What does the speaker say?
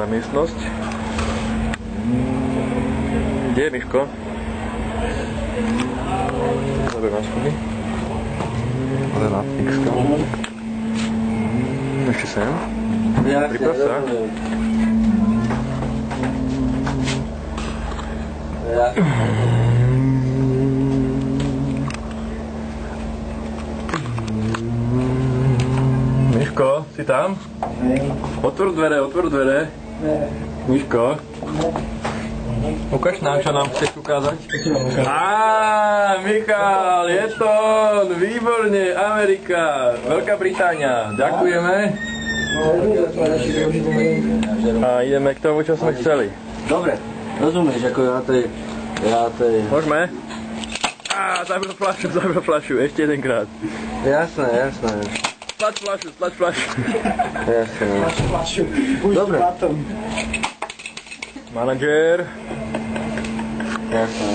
na miestnosť. Kde je Miško? Zaber na schody. Ale na X-ka. Ešte sem. Priprav sa. Miško, si tam? Otvor dvere. Miško. Ukáž nám, čo nám chceš ukázať. Michal, je to on, výborne, Amerika, Veľká Británia, ďakujeme. A ideme k tomu, čo sme chceli. Dobre, rozumieš, ako ja tej... Môžeme? Zavrel fľašu, ešte jedenkrát. Jasné. Stlač fľašu. Jasné. Dobre. Manažér. Jasné.